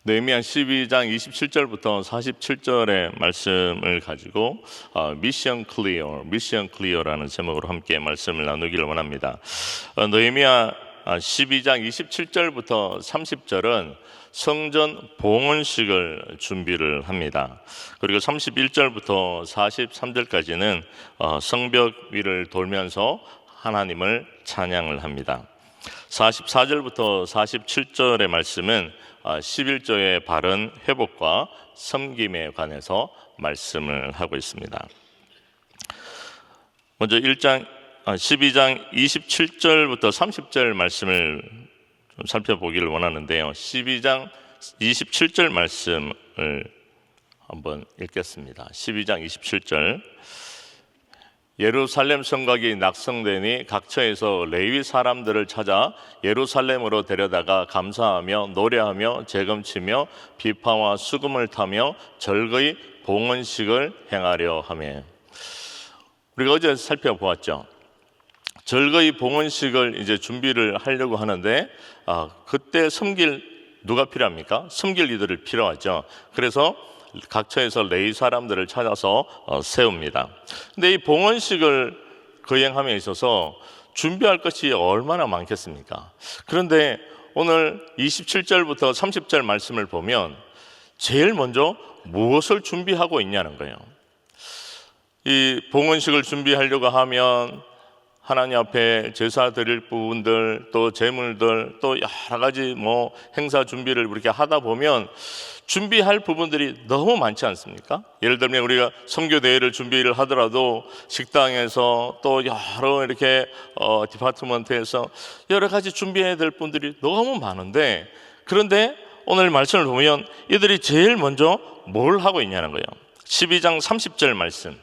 느헤미야 12장 27절부터 47절의 말씀을 가지고 미션 클리어라는 제목으로 함께 말씀을 나누기를 원합니다. 느헤미야 12장 27절부터 30절은 성전 봉헌식을 준비를 합니다. 그리고 31절부터 43절까지는 성벽 위를 돌면서 하나님을 찬양을 합니다. 44절부터 47절의 말씀은 11조의 바른 회복과 섬김에 관해서 말씀을 하고 있습니다. 먼저 12장 27절부터 30절 말씀을 좀 살펴보기를 원하는데요. 12장 27절 말씀을 한번 읽겠습니다. 12장 27절. 예루살렘 성곽이 낙성되니 각처에서 레위 사람들을 찾아 예루살렘으로 데려다가 감사하며 노래하며 재금치며 비파와 수금을 타며 절거의 봉헌식을 행하려 하며. 우리가 어제 살펴보았죠. 절거의 봉헌식을 이제 준비를 하려고 하는데 그때 섬길 누가 필요합니까? 섬길 이들을 필요하죠. 그래서 각처에서 레위 사람들을 찾아서 세웁니다. 근데 이 봉헌식을 거행함에 있어서 준비할 것이 얼마나 많겠습니까? 그런데 오늘 27절부터 30절 말씀을 보면 제일 먼저 무엇을 준비하고 있냐는 거예요. 이 봉헌식을 준비하려고 하면 하나님 앞에 제사 드릴 부분들, 또 제물들, 또 여러 가지 행사 준비를 이렇게 하다 보면 준비할 부분들이 너무 많지 않습니까? 예를 들면 우리가 선교 대회를 준비를 하더라도 식당에서 또 여러 이렇게 디파트먼트에서 여러 가지 준비해야 될 분들이 너무 많은데, 그런데 오늘 말씀을 보면 이들이 제일 먼저 뭘 하고 있냐는 거예요. 12장 30절 말씀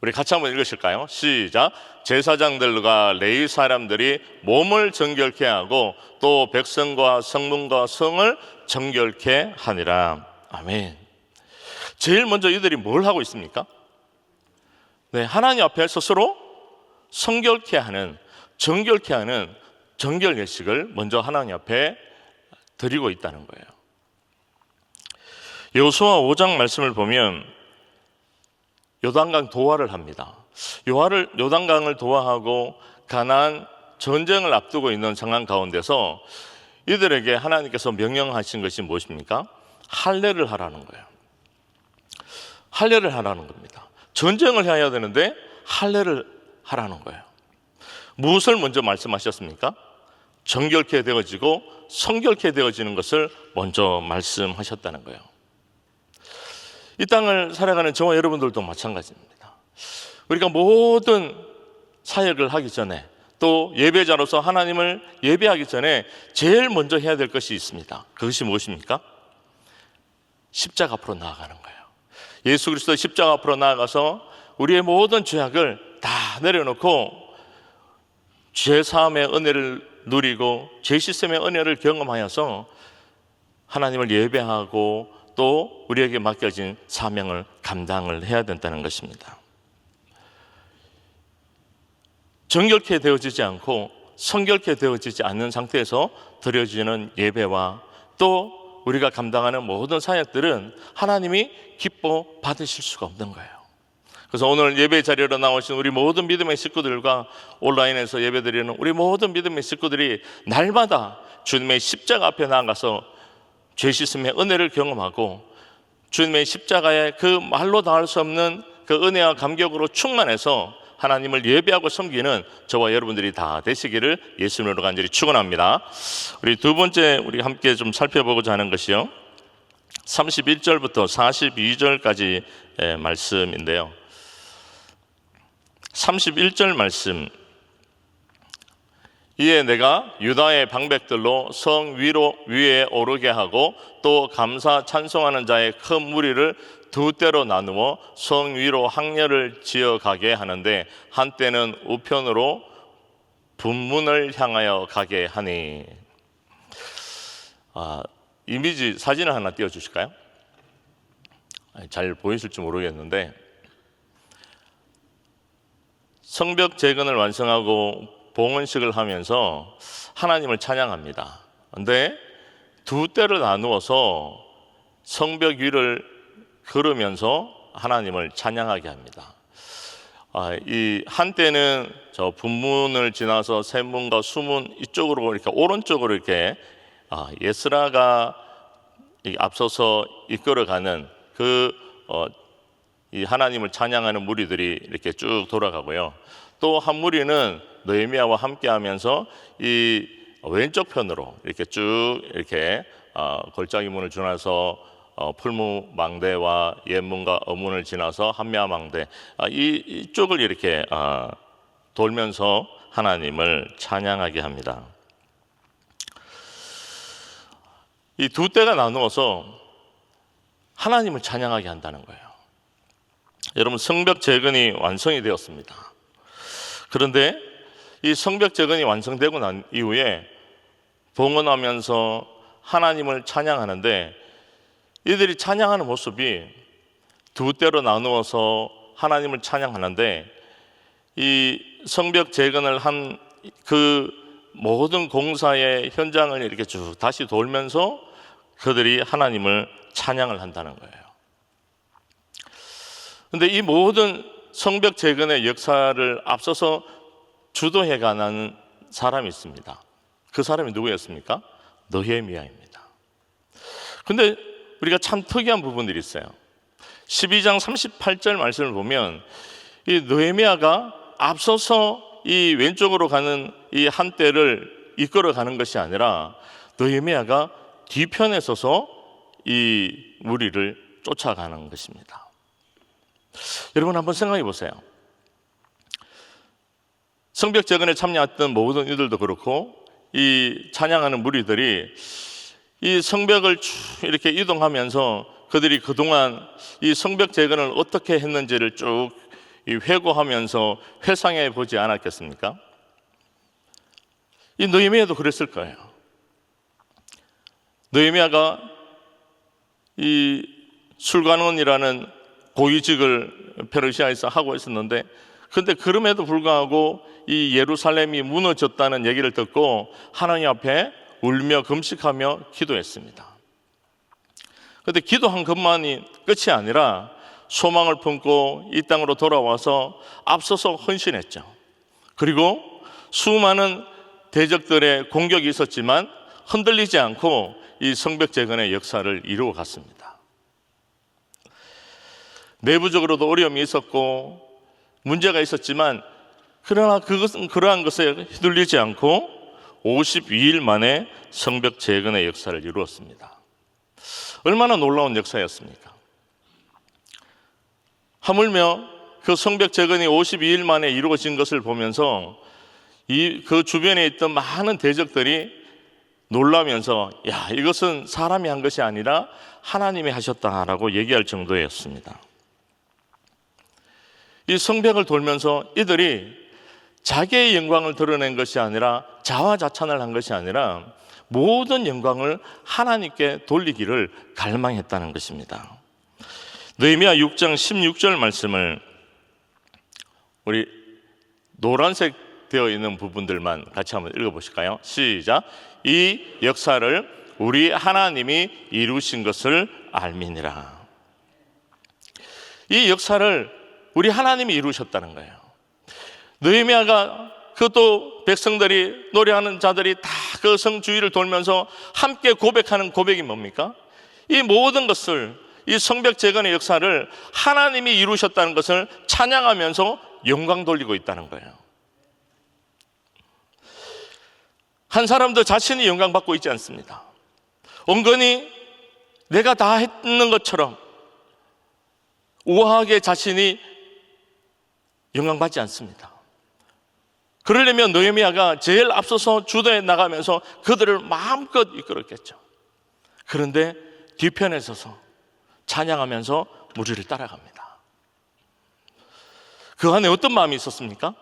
우리 같이 한번 읽으실까요? 시작. 제사장들과 레위 사람들이 몸을 정결케 하고 또 백성과 성문과 성을 정결케 하니라. 아멘. 제일 먼저 이들이 뭘 하고 있습니까? 네, 하나님 앞에 스스로 성결케 하는, 정결케 하는 정결 예식을 먼저 하나님 앞에 드리고 있다는 거예요. 여호수아 5장 말씀을 보면 요단강 도하를 합니다. 요단강을 도하하고 가나안 전쟁을 앞두고 있는 상황 가운데서 이들에게 하나님께서 명령하신 것이 무엇입니까? 할례를 하라는 거예요. 할례를 하라는 겁니다. 전쟁을 해야 되는데 할례를 하라는 거예요. 무엇을 먼저 말씀하셨습니까? 정결케 되어지고 성결케 되어지는 것을 먼저 말씀하셨다는 거예요. 이 땅을 살아가는 저와 여러분들도 마찬가지입니다. 우리가 모든 사역을 하기 전에, 또 예배자로서 하나님을 예배하기 전에 제일 먼저 해야 될 것이 있습니다. 그것이 무엇입니까? 십자가 앞으로 나아가는 거예요. 예수 그리스도의 십자가 앞으로 나아가서 우리의 모든 죄악을 다 내려놓고 죄 사함의 은혜를 누리고 죄 씻음의 은혜를 경험하여서 하나님을 예배하고 또 우리에게 맡겨진 사명을 감당을 해야 된다는 것입니다. 정결케 되어지지 않고 성결케 되어지지 않는 상태에서 드려지는 예배와 또 우리가 감당하는 모든 사역들은 하나님이 기뻐 받으실 수가 없는 거예요. 그래서 오늘 예배 자리로 나오신 우리 모든 믿음의 식구들과 온라인에서 예배드리는 우리 모든 믿음의 식구들이 날마다 주님의 십자가 앞에 나아가서 죄 씻음의 은혜를 경험하고 주님의 십자가의 그 말로 다할 수 없는 그 은혜와 감격으로 충만해서 하나님을 예배하고 섬기는 저와 여러분들이 다 되시기를 예수님으로 간절히 축원합니다. 우리 두 번째 우리 함께 좀 살펴보고자 하는 것이요, 31절부터 42절까지 말씀인데요. 31절 말씀. 이에 내가 유다의 방백들로 성 위에 오르게 하고 또 감사 찬송하는 자의 큰 무리를 두 때로 나누어 성 위로 항렬을 지어가게 하는데 한때는 우편으로 분문을 향하여 가게 하니. 이미지 사진을 하나 띄워주실까요? 잘 보이실지 모르겠는데 성벽 재건을 완성하고 봉헌식을 하면서 하나님을 찬양합니다. 그런데 두 때를 나누어서 성벽 위를 걸으면서 하나님을 찬양하게 합니다. 이 한때는 저 분문을 지나서 세문과 수문 이쪽으로 이렇게 오른쪽으로 이렇게 예스라가 앞서서 이끌어가는 이 하나님을 찬양하는 무리들이 이렇게 쭉 돌아가고요. 또 한 무리는 느헤미야와 함께하면서 이 왼쪽 편으로 이렇게 쭉 이렇게 골짜기 문을 지나서 풀무 망대와 옛문과 어문을 지나서 한미야 망대 이쪽을 이렇게 돌면서 하나님을 찬양하게 합니다. 이 두 때가 나누어서 하나님을 찬양하게 한다는 거예요. 여러분, 성벽 재건이 완성이 되었습니다. 그런데 이 성벽 재건이 완성되고 난 이후에 봉헌하면서 하나님을 찬양하는데, 이들이 찬양하는 모습이 두 때로 나누어서 하나님을 찬양하는데, 이 성벽 재건을 한 그 모든 공사의 현장을 이렇게 쭉 다시 돌면서 그들이 하나님을 찬양을 한다는 거예요. 그런데 이 모든 성벽 재건의 역사를 앞서서 주도해 가는 사람이 있습니다. 그 사람이 누구였습니까? 느헤미야입니다. 그런데 우리가 참 특이한 부분들이 있어요. 12장 38절 말씀을 보면 이 느헤미야가 앞서서 이 왼쪽으로 가는 이 한때를 이끌어 가는 것이 아니라 느헤미야가 뒤편에 서서 이 무리를 쫓아가는 것입니다. 여러분, 한번 생각해 보세요. 성벽 재건에 참여했던 모든 이들도 그렇고 이 찬양하는 무리들이 이 성벽을 쭉 이렇게 이동하면서 그들이 그동안 이 성벽 재건을 어떻게 했는지를 쭉 회고하면서 회상해 보지 않았겠습니까? 이 느헤미야도 그랬을 거예요. 느헤미야가 이 술관원이라는 고위직을 페르시아에서 하고 있었는데, 그런데 그럼에도 불구하고 이 예루살렘이 무너졌다는 얘기를 듣고 하나님 앞에 울며 금식하며 기도했습니다. 그런데 기도한 것만이 끝이 아니라 소망을 품고 이 땅으로 돌아와서 앞서서 헌신했죠. 그리고 수많은 대적들의 공격이 있었지만 흔들리지 않고 이 성벽 재건의 역사를 이루어 갔습니다. 내부적으로도 어려움이 있었고 문제가 있었지만, 그러나 그러한 것에 휘둘리지 않고 52일 만에 성벽 재건의 역사를 이루었습니다. 얼마나 놀라운 역사였습니까? 하물며 그 성벽 재건이 52일 만에 이루어진 것을 보면서 그 주변에 있던 많은 대적들이 놀라면서 이것은 사람이 한 것이 아니라 하나님이 하셨다라고 얘기할 정도였습니다. 이 성벽을 돌면서 이들이 자기의 영광을 드러낸 것이 아니라 자화자찬을 한 것이 아니라 모든 영광을 하나님께 돌리기를 갈망했다는 것입니다. 느헤미야 6장 16절 말씀을 우리 노란색 되어 있는 부분들만 같이 한번 읽어보실까요? 시작. 이 역사를 우리 하나님이 이루신 것을 알미니라. 이 역사를 우리 하나님이 이루셨다는 거예요. 느헤미야가 그것도 백성들이 노래하는 자들이 다 그 성 주위를 돌면서 함께 고백하는 고백이 뭡니까? 이 모든 것을, 이 성벽 재건의 역사를 하나님이 이루셨다는 것을 찬양하면서 영광 돌리고 있다는 거예요. 한 사람도 자신이 영광 받고 있지 않습니다. 온건히 내가 다 했는 것처럼 우아하게 자신이 영광 받지 않습니다. 그러려면 느헤미야가 제일 앞서서 주도해 나가면서 그들을 마음껏 이끌었겠죠. 그런데 뒤편에 서서 찬양하면서 무리를 따라갑니다. 그 안에 어떤 마음이 있었습니까?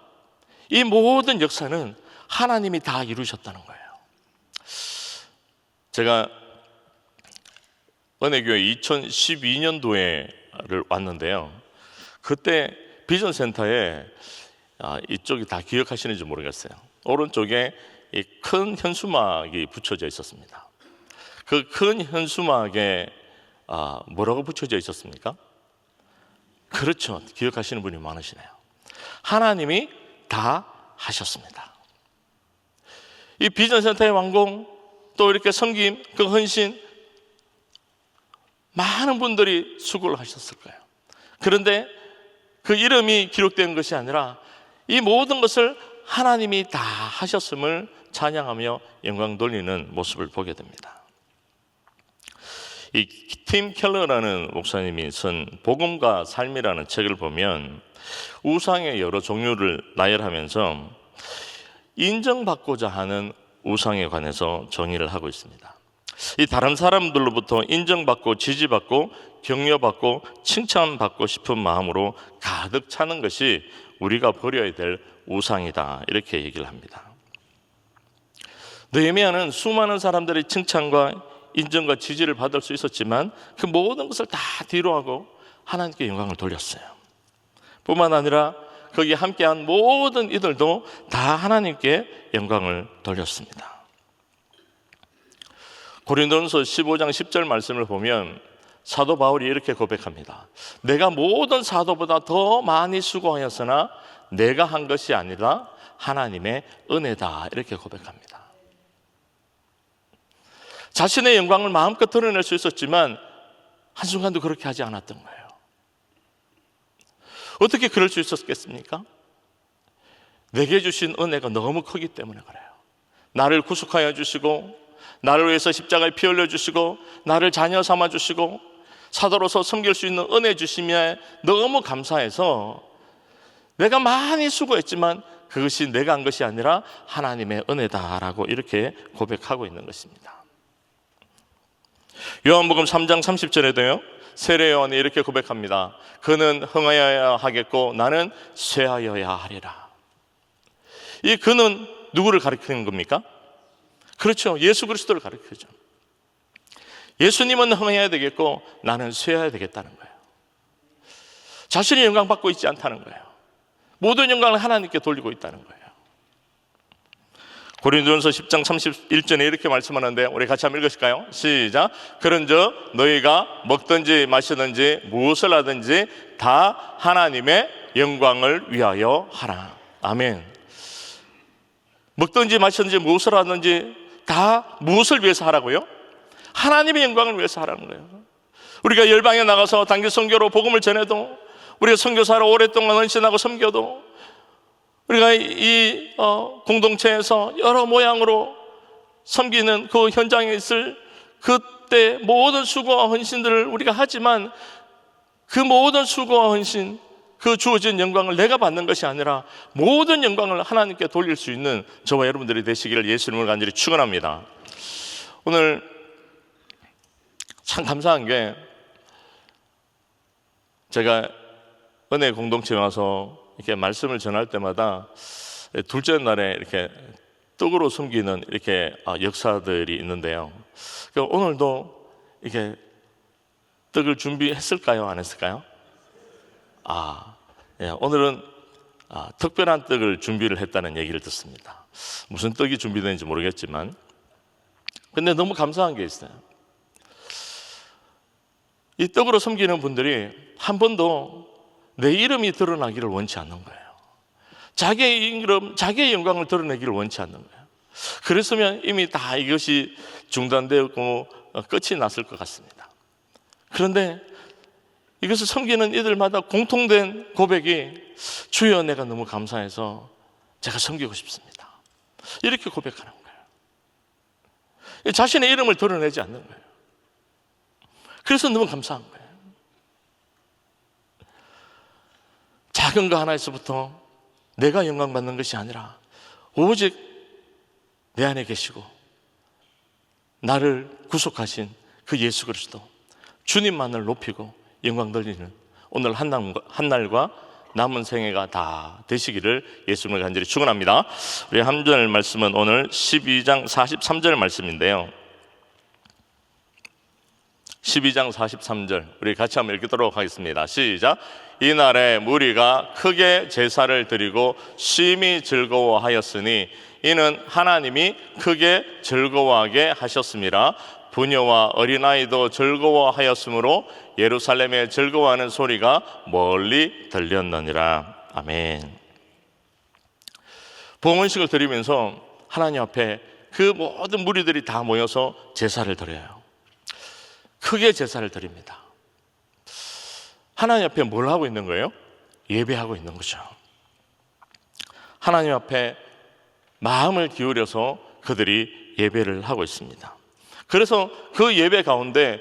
이 모든 역사는 하나님이 다 이루셨다는 거예요. 제가 은혜교회 2012년도에를 왔는데요. 그때 비전센터에 이쪽이 다 기억하시는지 모르겠어요. 오른쪽에 이 큰 현수막이 붙여져 있었습니다. 그 큰 현수막에 뭐라고 붙여져 있었습니까? 그렇죠. 기억하시는 분이 많으시네요. 하나님이 다 하셨습니다. 이 비전센터의 완공, 또 이렇게 섬김, 그 헌신, 많은 분들이 수고를 하셨을 거예요. 그런데 그 이름이 기록된 것이 아니라 이 모든 것을 하나님이 다 하셨음을 찬양하며 영광 돌리는 모습을 보게 됩니다. 이 팀 켈러라는 목사님이 쓴 복음과 삶이라는 책을 보면 우상의 여러 종류를 나열하면서 인정받고자 하는 우상에 관해서 정의를 하고 있습니다. 이 다른 사람들로부터 인정받고 지지받고 격려받고 칭찬받고 싶은 마음으로 가득 차는 것이 우리가 버려야 될 우상이다, 이렇게 얘기를 합니다. 느헤미야는 수많은 사람들의 칭찬과 인정과 지지를 받을 수 있었지만 그 모든 것을 다 뒤로하고 하나님께 영광을 돌렸어요. 뿐만 아니라 거기에 함께한 모든 이들도 다 하나님께 영광을 돌렸습니다. 고린도전서 15장 10절 말씀을 보면 사도 바울이 이렇게 고백합니다. 내가 모든 사도보다 더 많이 수고하였으나 내가 한 것이 아니라 하나님의 은혜다, 이렇게 고백합니다. 자신의 영광을 마음껏 드러낼 수 있었지만 한순간도 그렇게 하지 않았던 거예요. 어떻게 그럴 수 있었겠습니까? 내게 주신 은혜가 너무 크기 때문에 그래요. 나를 구속하여 주시고, 나를 위해서 십자가에 피 흘려 주시고, 나를 자녀 삼아 주시고, 사도로서 섬길 수 있는 은혜 주심에 너무 감사해서 내가 많이 수고했지만 그것이 내가 한 것이 아니라 하나님의 은혜다라고 이렇게 고백하고 있는 것입니다. 요한복음 3장 30절에도요 세례 요한이 이렇게 고백합니다. 그는 흥하여야 하겠고 나는 쇠하여야 하리라. 이 그는 누구를 가리키는 겁니까? 그렇죠, 예수 그리스도를 가리키죠. 예수님은 흥해야 되겠고 나는 쇠해야 되겠다는 거예요. 자신이 영광 받고 있지 않다는 거예요. 모든 영광을 하나님께 돌리고 있다는 거예요. 고린도전서 10장 31절에 이렇게 말씀하는데 우리 같이 한번 읽으실까요? 시작. 그런즉 너희가 먹든지 마시든지 무엇을 하든지 다 하나님의 영광을 위하여 하라. 아멘. 먹든지 마시든지 무엇을 하든지 다 무엇을 위해서 하라고요? 하나님의 영광을 위해서 하라는 거예요. 우리가 열방에 나가서 단기 선교로 복음을 전해도, 우리가 선교사로 오랫동안 헌신하고 섬겨도, 우리가 이 공동체에서 여러 모양으로 섬기는 그 현장에 있을 그때 모든 수고와 헌신들을 우리가 하지만 그 모든 수고와 헌신, 그 주어진 영광을 내가 받는 것이 아니라 모든 영광을 하나님께 돌릴 수 있는 저와 여러분들이 되시기를 예수님을 간절히 축원합니다. 오늘 참 감사한 게 제가 은혜 공동체에 와서 이렇게 말씀을 전할 때마다 둘째 날에 이렇게 떡으로 섬기는 이렇게 역사들이 있는데요. 오늘도 이렇게 떡을 준비했을까요? 안 했을까요? 예, 오늘은 특별한 떡을 준비를 했다는 얘기를 듣습니다. 무슨 떡이 준비되는지 모르겠지만, 근데 너무 감사한 게 있어요. 이 떡으로 섬기는 분들이 한 번도 내 이름이 드러나기를 원치 않는 거예요. 자기의 이름, 자기의 영광을 드러내기를 원치 않는 거예요. 그랬으면 이미 다 이것이 중단되었고 끝이 났을 것 같습니다. 그런데 이것을 섬기는 이들마다 공통된 고백이 주여 내가 너무 감사해서 제가 섬기고 싶습니다. 이렇게 고백하는 거예요. 자신의 이름을 드러내지 않는 거예요. 그래서 너무 감사한 거예요. 작은 거 하나에서부터 내가 영광 받는 것이 아니라 오직 내 안에 계시고 나를 구속하신 그 예수 그리스도 주님만을 높이고 영광 돌리는 오늘 한날과 남은 생애가 다 되시기를 예수님을 간절히 축원합니다. 우리 한절 말씀은 오늘 12장 43절 말씀인데요. 12장 43절 우리 같이 한번 읽도록 하겠습니다. 시작. 이날에 무리가 크게 제사를 드리고 심히 즐거워하였으니 이는 하나님이 크게 즐거워하게 하셨음이라. 부녀와 어린아이도 즐거워하였으므로 예루살렘에 즐거워하는 소리가 멀리 들렸느니라. 아멘. 봉헌식을 드리면서 하나님 앞에 그 모든 무리들이 다 모여서 제사를 드려요. 크게 제사를 드립니다. 하나님 앞에 뭘 하고 있는 거예요? 예배하고 있는 거죠. 하나님 앞에 마음을 기울여서 그들이 예배를 하고 있습니다. 그래서 그 예배 가운데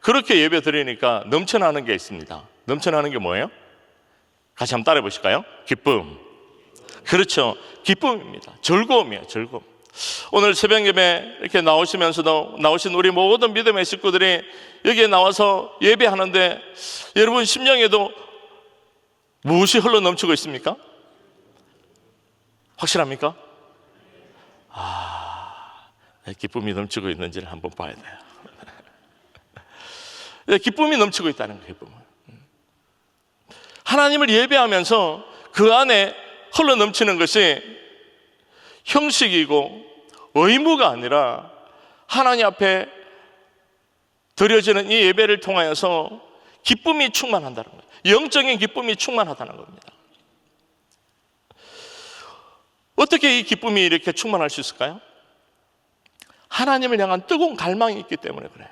그렇게 예배 드리니까 넘쳐나는 게 있습니다. 넘쳐나는 게 뭐예요? 같이 한번 따라해 보실까요? 기쁨. 그렇죠. 기쁨입니다. 즐거움이에요. 즐거움. 오늘 새벽 예배 이렇게 나오시면서도 나오신 우리 모든 믿음의 식구들이 여기에 나와서 예배하는데 여러분 심령에도 무엇이 흘러 넘치고 있습니까? 확실합니까? 기쁨이 넘치고 있는지를 한번 봐야 돼요. 기쁨이 넘치고 있다는 거예요. 기쁨은. 하나님을 예배하면서 그 안에 흘러 넘치는 것이 형식이고 의무가 아니라 하나님 앞에 드려지는 이 예배를 통하여서 기쁨이 충만한다는 거예요. 영적인 기쁨이 충만하다는 겁니다. 어떻게 이 기쁨이 이렇게 충만할 수 있을까요? 하나님을 향한 뜨거운 갈망이 있기 때문에 그래요.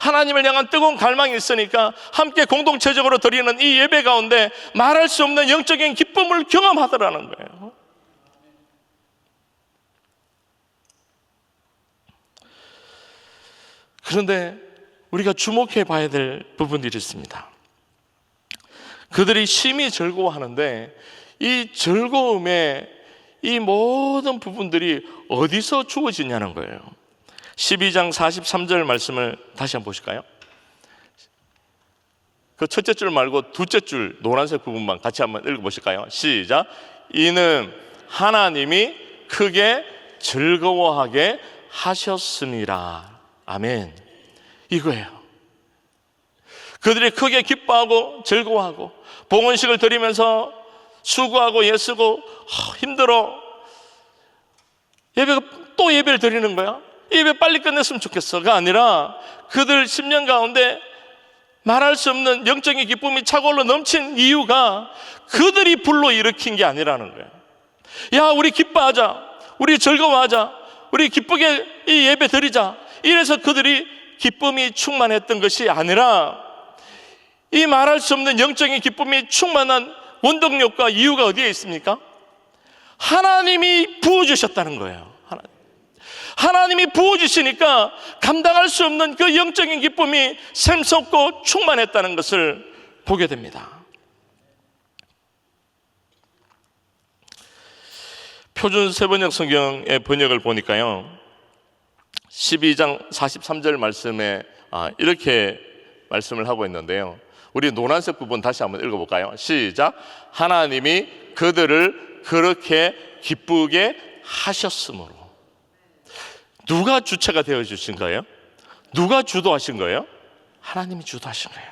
하나님을 향한 뜨거운 갈망이 있으니까 함께 공동체적으로 드리는 이 예배 가운데 말할 수 없는 영적인 기쁨을 경험하더라는 거예요. 그런데 우리가 주목해 봐야 될 부분들이 있습니다. 그들이 심히 즐거워하는데 이 즐거움의 이 모든 부분들이 어디서 주어지냐는 거예요. 12장 43절 말씀을 다시 한번 보실까요? 그 첫째 줄 말고 둘째 줄 노란색 부분만 같이 한번 읽어보실까요? 시작. 이는 하나님이 크게 즐거워하게 하셨습니다. 아멘. 이거예요. 그들이 크게 기뻐하고 즐거워하고 봉헌식을 드리면서 수고하고 애쓰고 힘들어 예배가 또 예배를 드리는 거야. 예배 빨리 끝냈으면 좋겠어가 아니라 그들 심령 가운데 말할 수 없는 영적인 기쁨이 차고올라 넘친 이유가 그들이 불러일으킨 게 아니라는 거야. 야, 우리 기뻐하자, 우리 즐거워하자, 우리 기쁘게 이 예배 드리자, 이래서 그들이 기쁨이 충만했던 것이 아니라 이 말할 수 없는 영적인 기쁨이 충만한 원동력과 이유가 어디에 있습니까? 하나님이 부어주셨다는 거예요. 하나님이 부어주시니까 감당할 수 없는 그 영적인 기쁨이 샘솟고 충만했다는 것을 보게 됩니다. 표준 세번역 성경의 번역을 보니까요, 12장 43절 말씀에 이렇게 말씀을 하고 있는데요, 우리 노란색 부분 다시 한번 읽어볼까요? 시작. 하나님이 그들을 그렇게 기쁘게 하셨으므로. 누가 주체가 되어주신 거예요? 누가 주도하신 거예요? 하나님이 주도하신 거예요.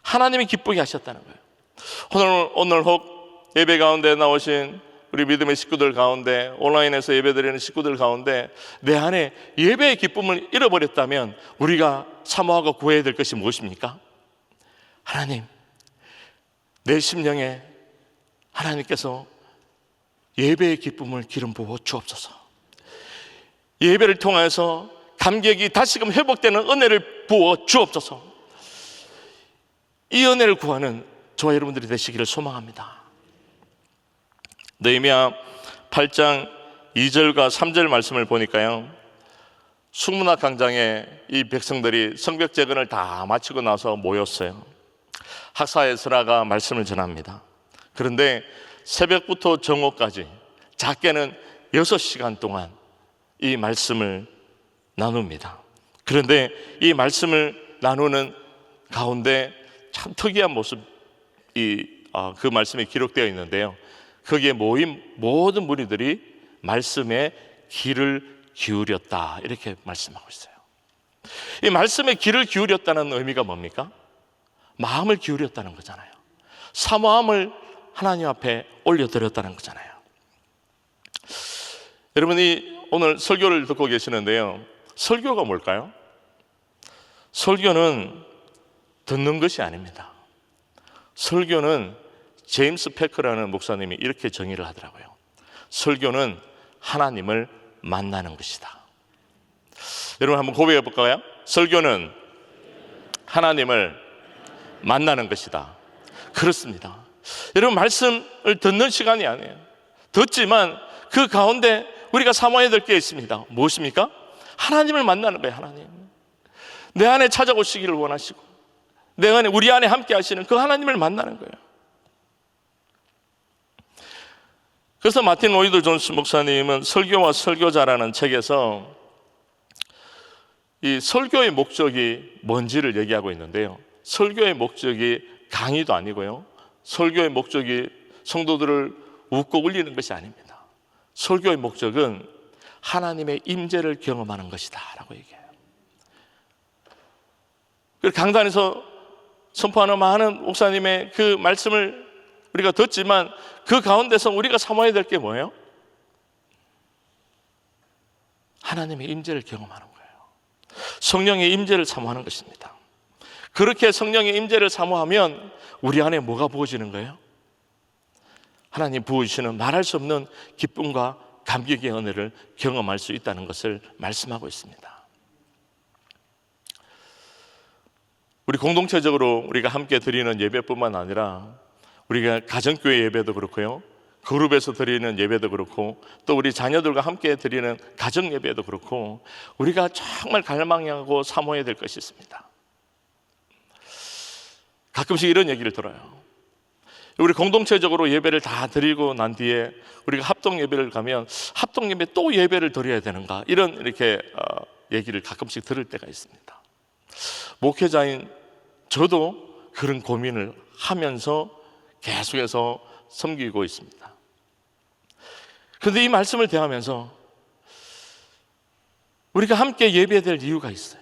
하나님이 기쁘게 하셨다는 거예요. 오늘 혹 예배 가운데 나오신 우리 믿음의 식구들 가운데, 온라인에서 예배드리는 식구들 가운데 내 안에 예배의 기쁨을 잃어버렸다면 우리가 사모하고 구해야 될 것이 무엇입니까? 하나님, 내 심령에 하나님께서 예배의 기쁨을 기름 부어 주옵소서. 예배를 통해서 감격이 다시금 회복되는 은혜를 부어 주옵소서. 이 은혜를 구하는 저와 여러분들이 되시기를 소망합니다. 느헤미야 8장 2절과 3절 말씀을 보니까요, 숙문학 광장에 이 백성들이 성벽 재건을 다 마치고 나서 모였어요. 학사 에스라가 말씀을 전합니다. 그런데 새벽부터 정오까지 작게는 6시간 동안 이 말씀을 나눕니다. 그런데 이 말씀을 나누는 가운데 참 특이한 모습이 그 말씀에 기록되어 있는데요, 거기에 모인 모든 무리들이 말씀에 귀를 기울였다, 이렇게 말씀하고 있어요. 이 말씀에 귀를 기울였다는 의미가 뭡니까? 마음을 기울였다는 거잖아요. 사모함을 하나님 앞에 올려드렸다는 거잖아요. 여러분이 오늘 설교를 듣고 계시는데요, 설교가 뭘까요? 설교는 듣는 것이 아닙니다. 설교는 제임스 패커라는 목사님이 이렇게 정의를 하더라고요. 설교는 하나님을 만나는 것이다. 여러분 한번 고백해 볼까요? 설교는 하나님을 만나는 것이다. 그렇습니다. 여러분 말씀을 듣는 시간이 아니에요. 듣지만 그 가운데 우리가 사모해야 될 게 있습니다. 무엇입니까? 하나님을 만나는 거예요. 하나님 내 안에 찾아오시기를 원하시고 내 안에 우리 안에 함께 하시는 그 하나님을 만나는 거예요. 그래서 마틴 로이드 존스 목사님은 설교와 설교자라는 책에서 이 설교의 목적이 뭔지를 얘기하고 있는데요, 설교의 목적이 강의도 아니고요, 설교의 목적이 성도들을 웃고 울리는 것이 아닙니다. 설교의 목적은 하나님의 임재를 경험하는 것이다 라고 얘기해요. 강단에서 선포하는 많은 목사님의 그 말씀을 우리가 듣지만 그 가운데서 우리가 사모해야 될 게 뭐예요? 하나님의 임재를 경험하는 거예요. 성령의 임재를 사모하는 것입니다. 그렇게 성령의 임재를 사모하면 우리 안에 뭐가 부어지는 거예요? 하나님 부어주시는 말할 수 없는 기쁨과 감격의 은혜를 경험할 수 있다는 것을 말씀하고 있습니다. 우리 공동체적으로 우리가 함께 드리는 예배뿐만 아니라 우리가 가정교회 예배도 그렇고요, 그룹에서 드리는 예배도 그렇고, 또 우리 자녀들과 함께 드리는 가정 예배도 그렇고, 우리가 정말 갈망하고 사모해야 될 것이 있습니다. 가끔씩 이런 얘기를 들어요. 우리 공동체적으로 예배를 다 드리고 난 뒤에 우리가 합동 예배를 가면 합동 예배 또 예배를 드려야 되는가, 이런 이렇게 얘기를 가끔씩 들을 때가 있습니다. 목회자인 저도 그런 고민을 하면서 계속해서 섬기고 있습니다. 그런데 이 말씀을 대하면서 우리가 함께 예배해야 될 이유가 있어요.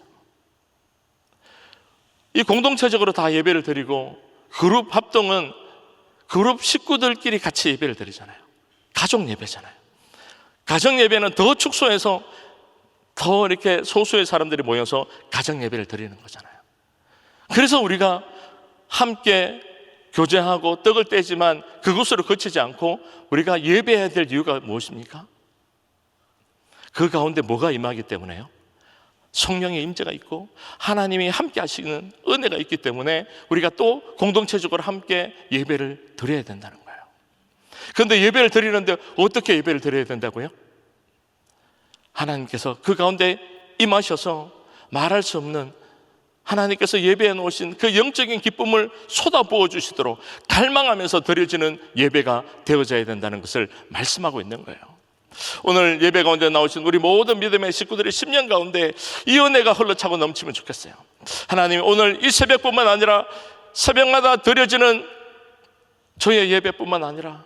이 공동체적으로 다 예배를 드리고 그룹 합동은 그룹 식구들끼리 같이 예배를 드리잖아요. 가족 예배잖아요. 가정 예배는 더 축소해서 더 이렇게 소수의 사람들이 모여서 가정 예배를 드리는 거잖아요. 그래서 우리가 함께 교제하고 떡을 떼지만 그것으로 그치지 않고 우리가 예배해야 될 이유가 무엇입니까? 그 가운데 뭐가 임하기 때문에요? 성령의 임재가 있고 하나님이 함께 하시는 은혜가 있기 때문에 우리가 또 공동체적으로 함께 예배를 드려야 된다는 거예요. 그런데 예배를 드리는데 어떻게 예배를 드려야 된다고요? 하나님께서 그 가운데 임하셔서 말할 수 없는, 하나님께서 예배해 놓으신 그 영적인 기쁨을 쏟아부어 주시도록 갈망하면서 드려지는 예배가 되어져야 된다는 것을 말씀하고 있는 거예요. 오늘 예배 가운데 나오신 우리 모든 믿음의 식구들의 10년 가운데 이 은혜가 흘러차고 넘치면 좋겠어요. 하나님, 오늘 이 새벽뿐만 아니라 새벽마다 드려지는 저의 예배뿐만 아니라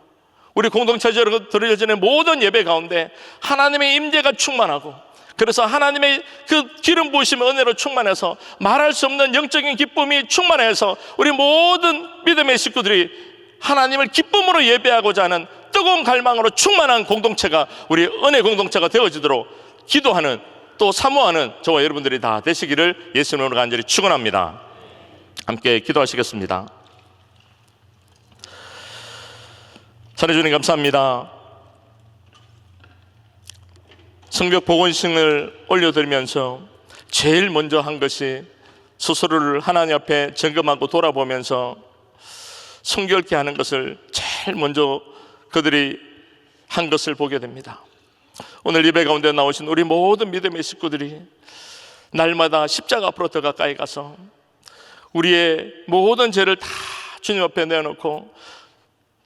우리 공동체적으로 드려지는 모든 예배 가운데 하나님의 임재가 충만하고, 그래서 하나님의 그 기름 부으심의 은혜로 충만해서 말할 수 없는 영적인 기쁨이 충만해서 우리 모든 믿음의 식구들이 하나님을 기쁨으로 예배하고자 하는 뜨거운 갈망으로 충만한 공동체가, 우리 은혜 공동체가 되어지도록 기도하는, 또 사모하는 저와 여러분들이 다 되시기를 예수님으로 간절히 축원합니다. 함께 기도하시겠습니다. 사랑해 주님 감사합니다. 성벽 복원식을 올려드리면서 제일 먼저 한 것이 스스로를 하나님 앞에 점검하고 돌아보면서 성결케 하는 것을 제일 먼저 그들이 한 것을 보게 됩니다. 오늘 예배 가운데 나오신 우리 모든 믿음의 식구들이 날마다 십자가 앞으로 더 가까이 가서 우리의 모든 죄를 다 주님 앞에 내어놓고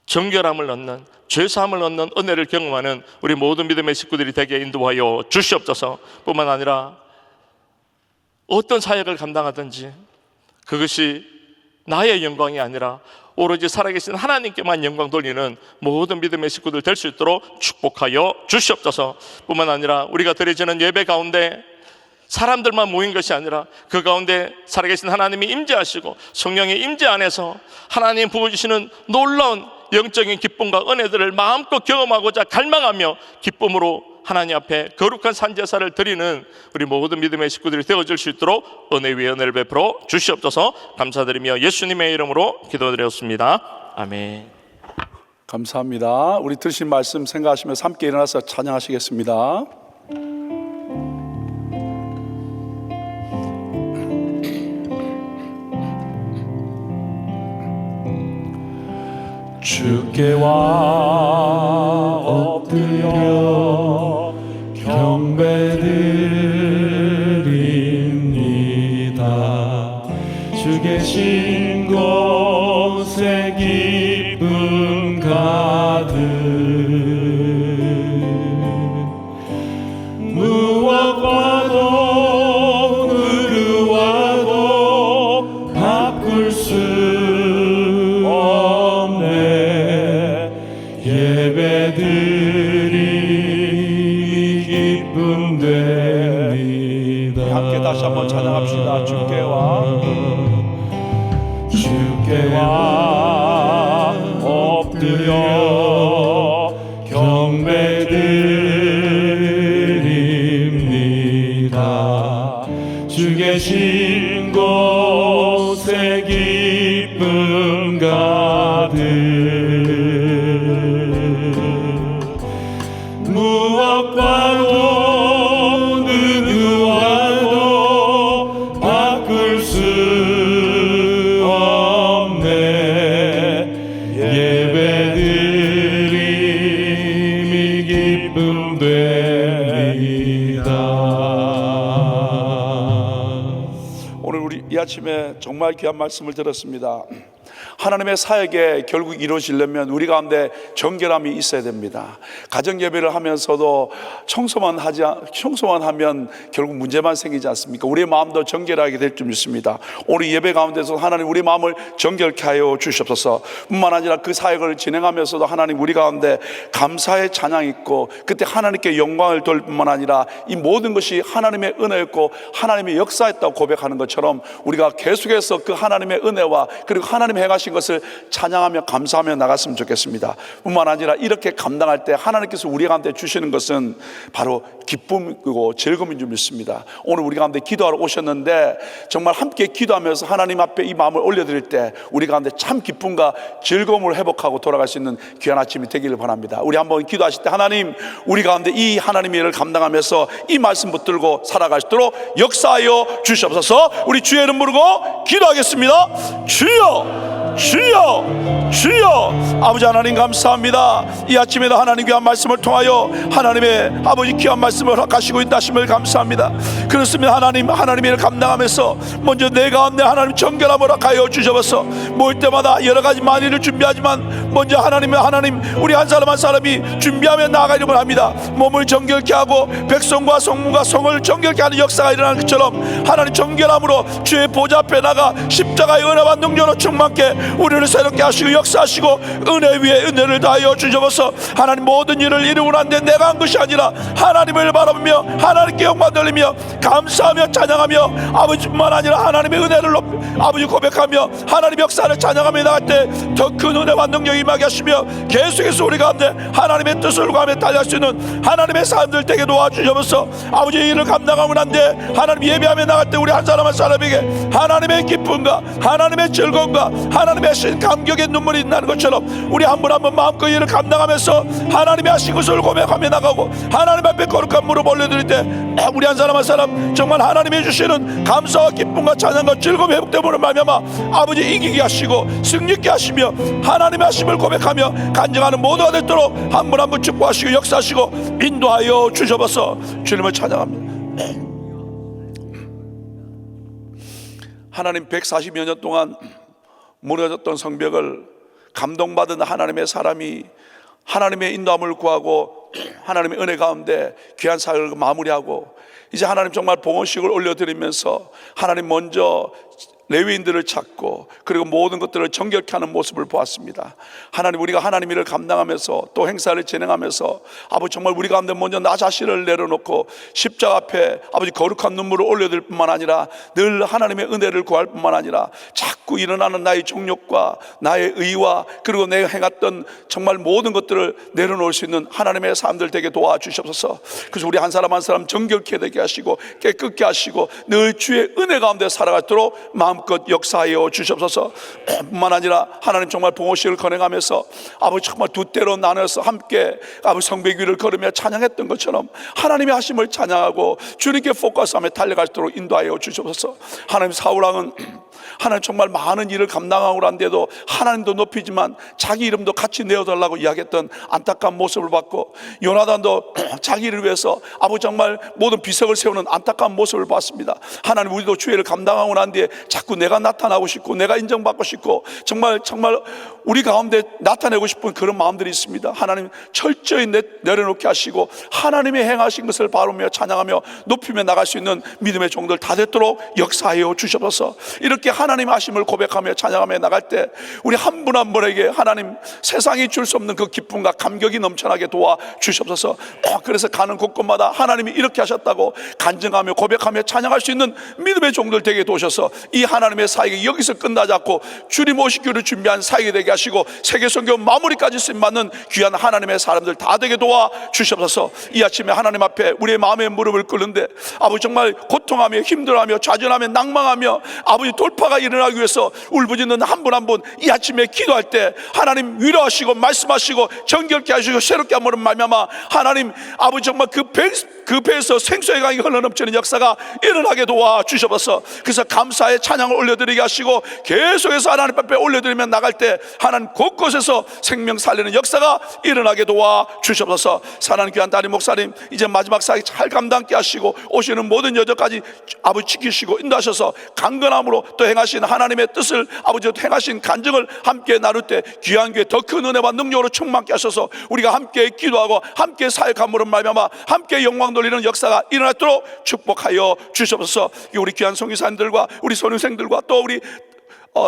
정결함을 얻는, 죄사함을 얻는 은혜를 경험하는 우리 모든 믿음의 식구들이 되게 인도하여 주시옵소서. 뿐만 아니라 어떤 사역을 감당하든지 그것이 나의 영광이 아니라 오로지 살아계신 하나님께만 영광 돌리는 모든 믿음의 식구들 될 수 있도록 축복하여 주시옵소서. 뿐만 아니라 우리가 드려지는 예배 가운데 사람들만 모인 것이 아니라 그 가운데 살아계신 하나님이 임재하시고 성령의 임재 안에서 하나님 부어주시는 놀라운 영적인 기쁨과 은혜들을 마음껏 경험하고자 갈망하며 기쁨으로 하나님 앞에 거룩한 산제사를 드리는 우리 모든 믿음의 식구들이 되어줄 수 있도록 은혜 위에 은혜를 베풀어 주시옵소서. 감사드리며 예수님의 이름으로 기도드렸습니다. 아멘. 감사합니다. 우리 들으신 말씀 생각하시면서 함께 일어나서 찬양하시겠습니다. 주께와 엎드려 경배드립니다. 주 계신 곳에 기쁨 가득 무엇과도 누구와도 바꿀 수 없네. 예배드리 기쁨 됩니다. 함께 다시 한번 찬양합시다. 주께와 엎드려 경배드립니다. 주 계신 곳에 기쁨 가득 무엇과도 누구와도 바꿀 수 없네. 예배드림이 기쁨 됩니다. 오늘 우리 이 아침에 정말 귀한 말씀을 들었습니다. 하나님의 사역에 결국 이루어지려면 우리 가운데 정결함이 있어야 됩니다. 가정 예배를 하면서도 청소만 하면 결국 문제만 생기지 않습니까? 우리의 마음도 정결하게 될 줄 믿습니다. 오늘 예배 가운데서 하나님 우리 마음을 정결케 하여 주시옵소서. 뿐만 아니라 그 사역을 진행하면서도 하나님 우리 가운데 감사의 찬양이 있고 그때 하나님께 영광을 돌 뿐만 아니라 이 모든 것이 하나님의 은혜였고 하나님의 역사였다고 고백하는 것처럼 우리가 계속해서 그 하나님의 은혜와 그리고 하나님의 행하신 것을 찬양하며 감사하며 나갔으면 좋겠습니다. 뿐만 아니라 이렇게 감당할 때 하나님께서 우리 가운데 주시는 것은 바로 기쁨이고 즐거움인 줄 믿습니다. 오늘 우리 가운데 기도하러 오셨는데 정말 함께 기도하면서 하나님 앞에 이 마음을 올려드릴 때 우리 가운데 참 기쁨과 즐거움을 회복하고 돌아갈 수 있는 귀한 아침이 되기를 바랍니다. 우리 한번 기도하실 때 하나님 우리 가운데 이 하나님의 일을 감당하면서 이 말씀 붙들고 살아갈 수 있도록 역사하여 주시옵소서. 우리 주의 이름 부르고 기도하겠습니다. 주여 주여 주여. 아버지 하나님 감사합니다. 이 아침에도 하나님 귀한 말씀을 통하여 하나님의 아버지 귀한 말씀을 허락하시고 있다 하심을 감사합니다. 그렇습니다. 하나님의 일을 감당하면서 먼저 내 가운데 하나님 정결함을 허락하여 주셔서 모일 때마다 여러 가지 만일을 준비하지만 먼저 하나님 우리 한 사람 한 사람이 준비하며 나아가려고 합니다. 몸을 정결케 하고 백성과 성문과 성을 정결케 하는 역사가 일어나는 것처럼 하나님 정결함으로 주의 보좌 앞에 나가 십자가의 은혜와 능력으로 충만케 우리를 새롭게 하시고 역사하시고 은혜 위에 은혜를 다하여 주셔서 하나님 모든 일을 이루고 난데 내가 한 것이 아니라 하나님을 바라보며 하나님께 영광 돌리며 감사하며 찬양하며 아버지뿐만 아니라 하나님의 은혜를 아버지 고백하며 하나님의 역사를 찬양하며 나갈 때 더 큰 은혜와 능력이 임하게 하시며 계속해서 우리 가운데 하나님의 뜻을 구하며 달려갈 수 있는 하나님의 사람들 되게 도와주셔서 아버지 의 일을 감당하고 난데 하나님 예배하며 나갈 때 우리 한 사람 한 사람에게 하나님의 기쁨과 하나님의 즐거움과 하나님의 하신 감격의 눈물이 나는 것처럼 우리 한 분 한 분 마음껏 일을 감당하면서 하나님의 하신 것을 고백하며 나가고 하나님 앞에 거룩한 무릎 올려드릴 때 우리 한 사람 한 사람 정말 하나님이 주시는 감사와 기쁨과 찬양과 즐거움 회복됨으로 말미암아 아버지 이기게 하시고 승리케 하시며 하나님의 하심을 고백하며 간증하는 모두가 되도록 한 분 한 분 축복하시고 역사하시고 인도하여 주셔서 주님을 찬양합니다. 하나님 140여 년 동안 무너졌던 성벽을 감동받은 하나님의 사람이 하나님의 인도함을 구하고 하나님의 은혜 가운데 귀한 사역을 마무리하고 이제 하나님 정말 봉헌식을 올려드리면서 하나님 먼저 레위인들을 찾고 그리고 모든 것들을 정결케 하는 모습을 보았습니다. 하나님, 우리가 하나님 일을 감당하면서 또 행사를 진행하면서 아버지 정말 우리 가운데 먼저 나 자신을 내려놓고 십자가 앞에 아버지 거룩한 눈물을 올려드릴 뿐만 아니라 늘 하나님의 은혜를 구할 뿐만 아니라 자꾸 일어나는 나의 정욕과 나의 의와 그리고 내가 행했던 정말 모든 것들을 내려놓을 수 있는 하나님의 사람들 되게 도와주시옵소서. 그래서 우리 한 사람 한 사람 정결케 되게 하시고 깨끗게 하시고 늘 주의 은혜 가운데 살아가도록 마음껏 역사하여 주시옵소서. 뿐만 아니라 하나님 정말 봉헌식을 거행하면서 아버지 정말 두 때로 나눠서 함께 아버지 성백 위를 걸으며 찬양했던 것처럼 하나님의 하심을 찬양하고 주님께 포커스하며 달려갈 수 있도록 인도하여 주시옵소서. 하나님, 사울왕은 하나님 정말 많은 일을 감당하고 난데도 하나님도 높이지만 자기 이름도 같이 내어달라고 이야기했던 안타까운 모습을 봤고, 요나단도 자기를 위해서 아버지 정말 모든 비석을 세우는 안타까운 모습을 봤습니다. 하나님, 우리도 주의를 감당하고 난 뒤에 자꾸 내가 나타나고 싶고 내가 인정받고 싶고 정말 우리 가운데 나타내고 싶은 그런 마음들이 있습니다. 하나님, 철저히 내려놓게 하시고 하나님의 행하신 것을 바라보며 찬양하며 높이며 나갈 수 있는 믿음의 종들 다 됐도록 역사하여 주시옵소서. 이렇게 하나님 하심을 고백하며 찬양하며 나갈 때 우리 한 분 한 분에게 하나님 세상이 줄 수 없는 그 기쁨과 감격이 넘쳐나게 도와 주시옵소서. 그래서 가는 곳곳마다 하나님이 이렇게 하셨다고 간증하며 고백하며 찬양할 수 있는 믿음의 종들 되게 도셔서 이 하나님의 사역이 여기서 끝나지 않고 주님 오시기를 준비한 사역이 되게 하시고 세계 선교 마무리까지 쓰임받는 귀한 하나님의 사람들 다 되게 도와 주시옵소서. 이 아침에 하나님 앞에 우리의 마음의 무릎을 꿇는데 아버지 정말 고통하며 힘들어하며 좌절하며 낭망하며 아버지 돌파가 일어나기 위해서 울부짖는 한 분 한 분 이 아침에 기도할 때 하나님 위로하시고 말씀하시고 정결케 하시고 새롭게 함으로 말미암아 하나님 아버지 정말 그 배에서 생수의 강이 흘러넘치는 역사가 일어나게 도와 주시옵소서. 그래서 감사의 찬양을 올려드리게 하시고 계속해서 하나님 앞에 올려드리며 나갈 때 하나님 곳곳에서 생명 살리는 역사가 일어나게 도와 주시옵소서. 사랑하는 귀한 담임 목사님, 이제 마지막 사역 잘 감당케 하시고 오시는 모든 여정까지 아버지 지키시고 인도하셔서 강건함으로 또 행하신 하나님의 뜻을 아버지 행하신 간증을 함께 나눌 때 귀한 교회 더 큰 은혜와 능력으로 충만케 하셔서 우리가 함께 기도하고 함께 사역함으로 말미암아 함께 영광 돌리는 역사가 일어나도록 축복하여 주시옵소서. 우리 귀한 선교사님들과 우리 선생들과 또 우리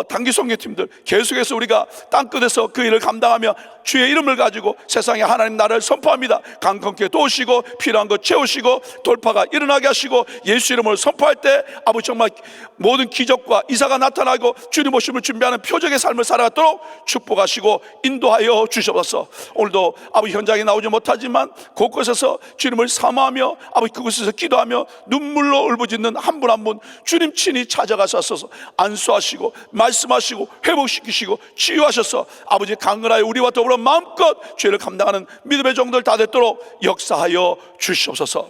단기 선교팀들 계속해서 우리가 땅끝에서 그 일을 감당하며 주의 이름을 가지고 세상에 하나님 나라를 선포합니다. 강건케 도우시고 필요한 것 채우시고 돌파가 일어나게 하시고 예수 이름을 선포할 때 아버지 정말 모든 기적과 이사가 나타나고 주님 오심을 준비하는 표적의 삶을 살아가도록 축복하시고 인도하여 주시옵소서. 오늘도 아버지 현장에 나오지 못하지만 곳곳에서 주님을 사모하며 아버지 그곳에서 기도하며 눈물로 울부짖는 한 분 한 분 주님 친히 찾아가셔서 안수하시고 말씀하시고 회복시키시고 치유하셔서 아버지 강건하여 우리와 더불어 마음껏 죄를 감당하는 믿음의 종들 다 됐도록 역사하여 주시옵소서.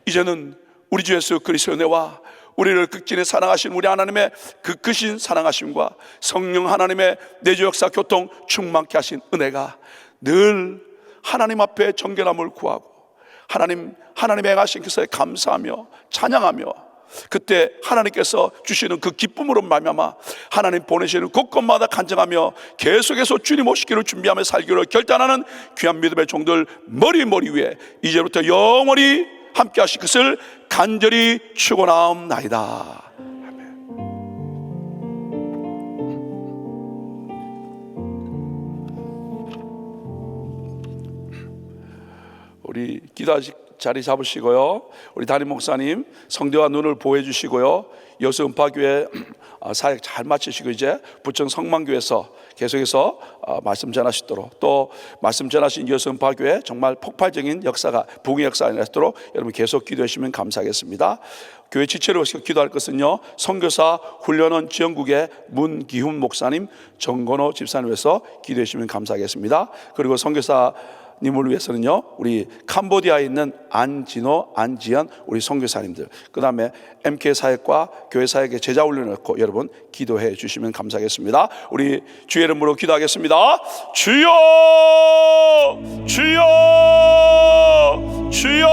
이제는 우리 주 예수 그리스도의 은혜와 우리를 극진히 사랑하신 우리 하나님의 그 크신 사랑하심과 성령 하나님의 내주 역사 교통 충만케 하신 은혜가 늘 하나님 앞에 정결함을 구하고 하나님의 행하신 것에 감사하며 찬양하며 그때 하나님께서 주시는 그 기쁨으로 말미암아 하나님 보내시는 곳곳마다 간증하며 계속해서 주님 오시기를 준비하며 살기로 결단하는 귀한 믿음의 종들 머리 위에 이제부터 영원히 함께 하실 것을 간절히 축원하옵나이다. 우리 기도하실 자리 잡으시고요. 우리 담임 목사님 성대와 눈을 보호해 주시고요. 여수 음파교회 사역 잘 마치시고 이제 부천 성만교회에서 계속해서 말씀 전하시도록 또 말씀 전하신 여수 음파교회 정말 폭발적인 역사가 부흥의 역사가 일어나도록 여러분 계속 기도해 주시면 감사하겠습니다. 교회 지체로 기도할 것은요, 선교사 훈련원 지원국의 문기훈 목사님, 정건호 집사님에서 기도해 주시면 감사하겠습니다. 그리고 선교사 님을 위해서는요, 우리 캄보디아에 있는 안진호, 안지연 우리 선교사님들, 그 다음에 MK 사역과 교회 사역에 제자 훈련을 여러분 기도해 주시면 감사하겠습니다. 우리 주의 이름으로 기도하겠습니다. 주여, 주여, 주여,